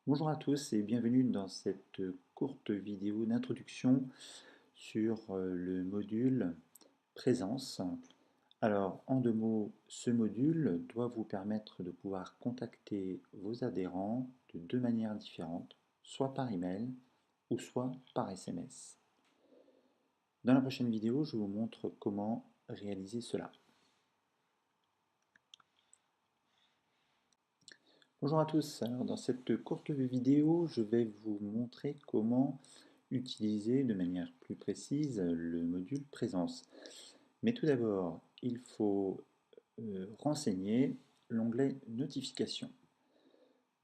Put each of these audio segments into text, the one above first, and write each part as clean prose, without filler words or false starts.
Bonjour à tous et bienvenue dans cette courte vidéo d'introduction sur le module Présence. Alors, en deux mots, ce module doit vous permettre de pouvoir contacter vos adhérents de deux manières différentes, soit par email ou soit par SMS. Dans la prochaine vidéo, je vous montre comment réaliser cela. Bonjour à tous, alors dans cette courte vidéo, je vais vous montrer comment utiliser de manière plus précise le module Présence. Mais tout d'abord, il faut renseigner l'onglet Notifications.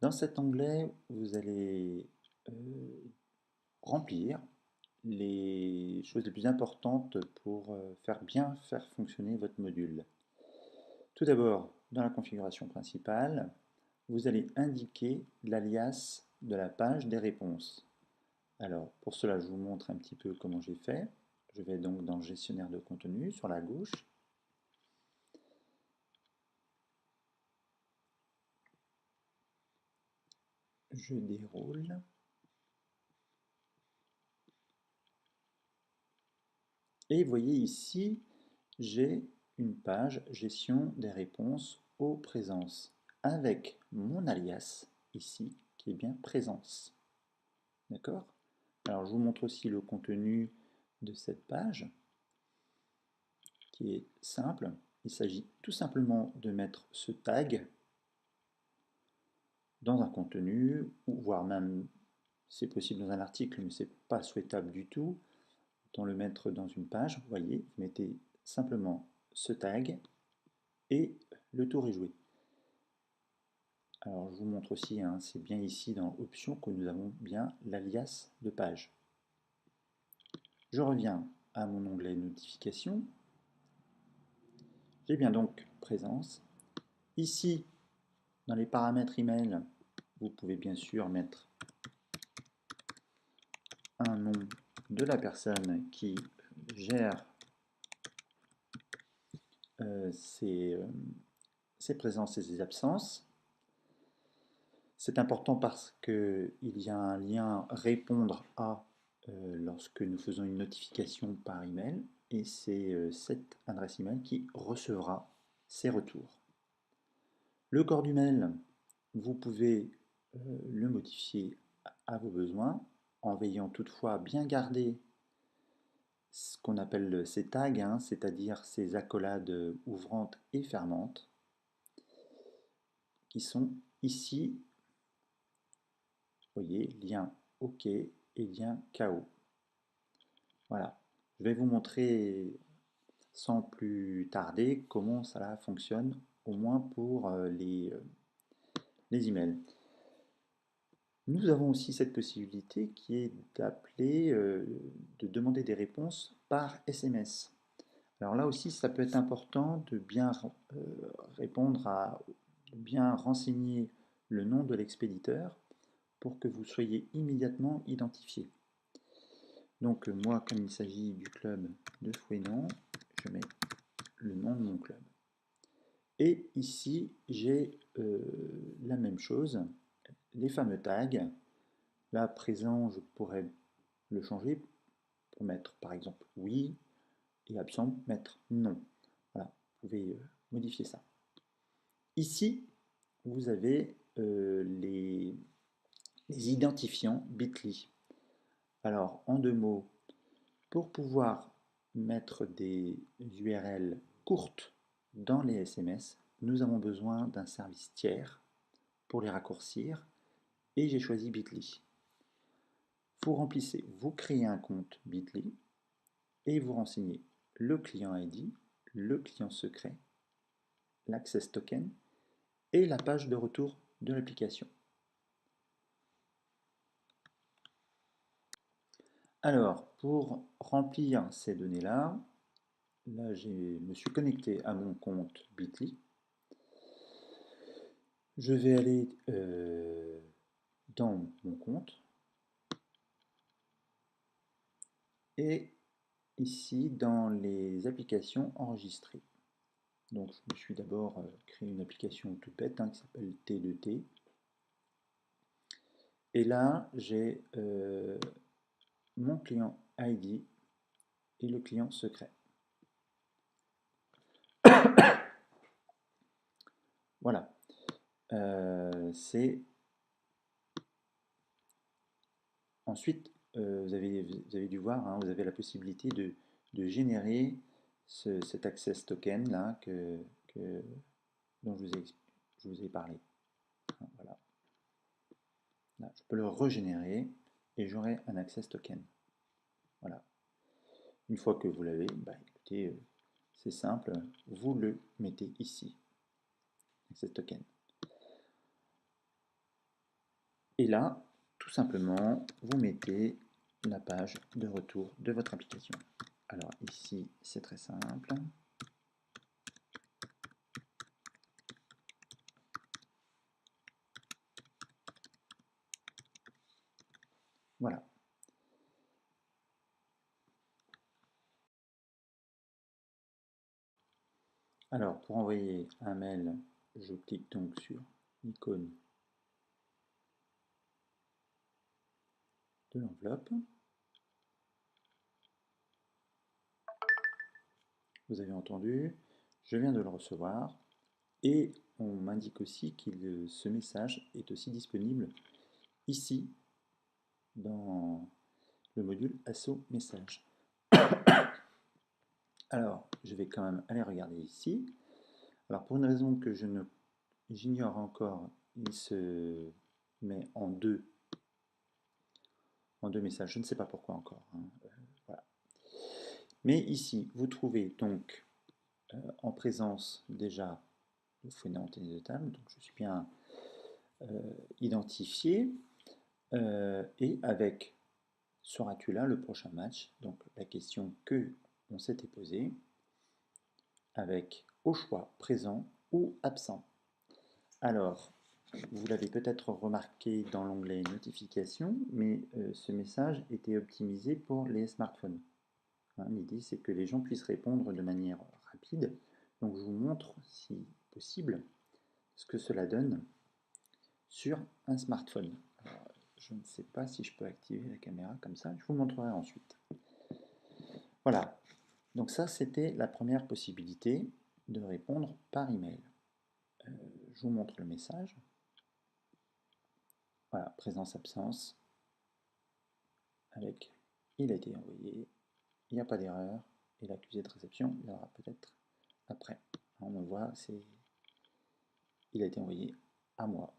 Dans cet onglet, vous allez remplir les choses les plus importantes pour bien faire fonctionner votre module. Tout d'abord, dans la configuration principale, vous allez indiquer l'alias de la page des réponses. Alors, pour cela, je vous montre un petit peu comment j'ai fait. Je vais donc dans Gestionnaire de contenu sur la gauche. Je déroule. Et vous voyez ici, j'ai une page Gestion des réponses aux présences avec mon alias ici qui est bien Présence. D'accord? Alors, je vous montre aussi le contenu de cette page qui est simple. Il s'agit tout simplement de mettre ce tag dans un contenu, ou voire même, c'est possible dans un article, mais ce n'est pas souhaitable du tout. Autant le mettre dans une page. Vous voyez, vous mettez simplement ce tag et le tour est joué. Alors je vous montre aussi, hein, c'est bien ici dans Options que nous avons bien l'alias de page. Je reviens à mon onglet Notifications. J'ai bien donc Présence. Ici, dans les paramètres email, vous pouvez bien sûr mettre un nom de la personne qui gère ses présences et ses absences. C'est important parce qu'il y a un lien répondre à lorsque nous faisons une notification par email et c'est cette adresse email qui recevra ces retours. Le corps du mail, vous pouvez le modifier à vos besoins en veillant toutefois à bien garder ce qu'on appelle ces tags, hein, c'est-à-dire ces accolades ouvrantes et fermantes qui sont ici. Vous voyez, lien OK et lien KO. Voilà, je vais vous montrer sans plus tarder comment cela fonctionne, au moins pour les emails. Nous avons aussi cette possibilité qui est d'appeler, de demander des réponses par SMS. Alors là aussi, ça peut être important de bien répondre de bien renseigner le nom de l'expéditeur pour que vous soyez immédiatement identifié. Donc moi, comme il s'agit du club de Fouesnant, je mets le nom de mon club. Et ici, j'ai la même chose, les fameux tags. Là, présent, je pourrais le changer pour mettre par exemple oui, et absent, mettre non. Voilà, vous pouvez modifier ça. Ici, vous avez les identifiants Bitly. Alors, en deux mots, pour pouvoir mettre des URL courtes dans les SMS, nous avons besoin d'un service tiers pour les raccourcir et j'ai choisi Bitly. Vous remplissez, vous créez un compte Bitly et vous renseignez le client ID, le client secret, l'access token et la page de retour de l'application. Alors, pour remplir ces données-là, là, je me suis connecté à mon compte Bitly. Je vais aller dans mon compte et ici dans les applications enregistrées. Donc je me suis d'abord créé une application toute bête qui s'appelle T2T. Et là, j'ai mon client ID et le client secret. Voilà. Ensuite, vous avez dû voir, hein, vous avez la possibilité de générer cet access token là dont je vous ai parlé. Voilà. Là, je peux le régénérer et j'aurai un access token. Voilà. Une fois que vous l'avez, bah, écoutez, c'est simple, vous le mettez ici, access token. Et là, tout simplement, vous mettez la page de retour de votre application. Alors ici, c'est très simple. Voilà. Alors, pour envoyer un mail, je clique donc sur l'icône de l'enveloppe. Vous avez entendu, je viens de le recevoir et on m'indique aussi que ce message est aussi disponible ici dans le module Asso Message. Alors, je vais quand même aller regarder ici. Alors, pour une raison que j'ignore encore, il se met en deux messages. Je ne sais pas pourquoi encore, hein. Voilà. Mais ici, vous trouvez donc en présence déjà le fouettement tennis de table. Donc, je suis bien identifié. Et avec seras-tu là le prochain match? Donc, la question que on s'était posée avec au choix présent ou absent. Alors, vous l'avez peut-être remarqué dans l'onglet notifications, mais ce message était optimisé pour les smartphones. Hein, l'idée, c'est que les gens puissent répondre de manière rapide. Donc, je vous montre, si possible, ce que cela donne sur un smartphone. Alors, je ne sais pas si je peux activer la caméra comme ça. Je vous montrerai ensuite. Voilà. Donc ça, c'était la première possibilité de répondre par email. Je vous montre le message. Voilà, présence-absence. Avec il a été envoyé, il n'y a pas d'erreur, et l'accusé de réception viendra peut-être après. On me voit, il a été envoyé à moi.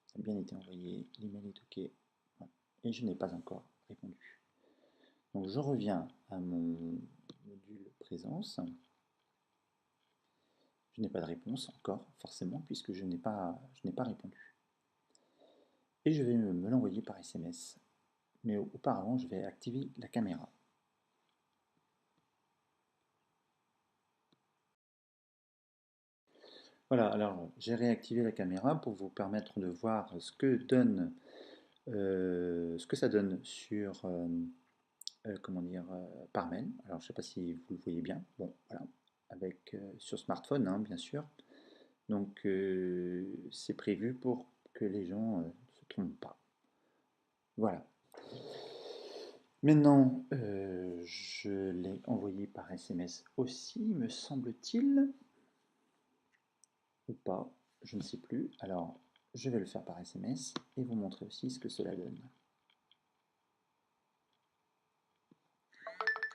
Ça a bien été envoyé, l'email est OK, voilà. Et je n'ai pas encore répondu. Donc je reviens à mon module présence. Je n'ai pas de réponse encore, forcément, puisque je n'ai pas répondu. Et je vais me l'envoyer par SMS. Mais auparavant, je vais activer la caméra. Voilà, alors j'ai réactivé la caméra pour vous permettre de voir ce que ça donne sur comment dire par mail. Alors je ne sais pas si vous le voyez bien. Bon, voilà, avec sur smartphone, hein, bien sûr. Donc c'est prévu pour que les gens ne se trompent pas. Voilà. Maintenant, je l'ai envoyé par SMS aussi, me semble-t-il. Ou pas, je ne sais plus. Alors, je vais le faire par SMS et vous montrer aussi ce que cela donne.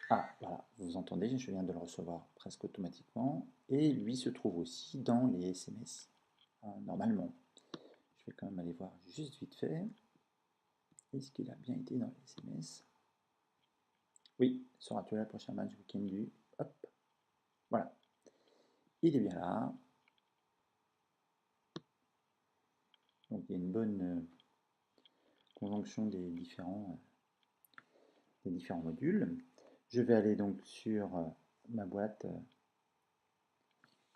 Ah, voilà, vous entendez, je viens de le recevoir presque automatiquement. Et lui se trouve aussi dans les SMS, normalement. Je vais quand même aller voir juste vite fait. Est-ce qu'il a bien été dans les SMS? Oui, sera-tu là le prochain match week-end du... Hop, voilà. Il est bien là. Donc il y a une bonne conjonction des différents modules. Je vais aller donc sur ma boîte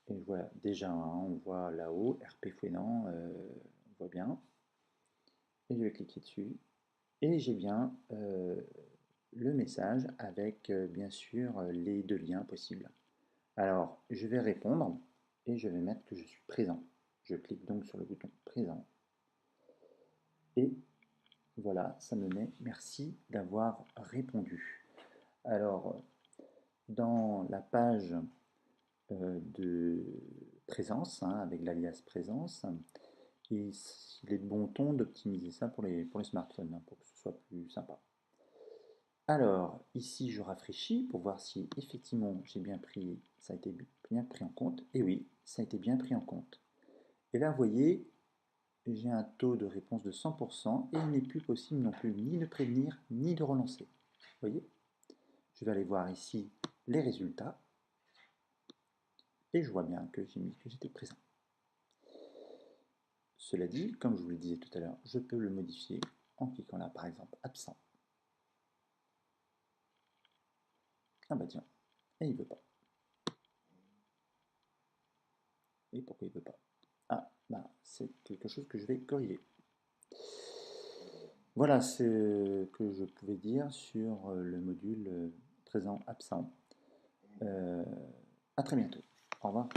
et voilà, déjà hein, on voit là-haut RP Fouenant, on voit bien. Et je vais cliquer dessus et j'ai bien le message avec bien sûr les deux liens possibles. Alors je vais répondre et je vais mettre que je suis présent. Je clique donc sur le bouton présent et Voilà, ça me met merci d'avoir répondu. Alors, dans la page de présence, hein, avec l'alias présence, il est de bon ton d'optimiser ça pour les smartphones, hein, pour que ce soit plus sympa. Alors, ici, je rafraîchis pour voir si effectivement j'ai bien pris, ça a été bien pris en compte. Et oui, ça a été bien pris en compte. Et là, vous voyez, j'ai un taux de réponse de 100% et il n'est plus possible non plus ni de prévenir ni de relancer. Vous voyez? Je vais aller voir ici les résultats et je vois bien que j'ai mis que j'étais présent. Cela dit, comme je vous le disais tout à l'heure, je peux le modifier en cliquant là, par exemple, absent. Ah bah tiens, et il veut pas. Et pourquoi il veut pas? Ah, bah c'est quelque chose que je vais corriger. Voilà ce que je pouvais dire sur le module présent-absent. À très bientôt. Au revoir.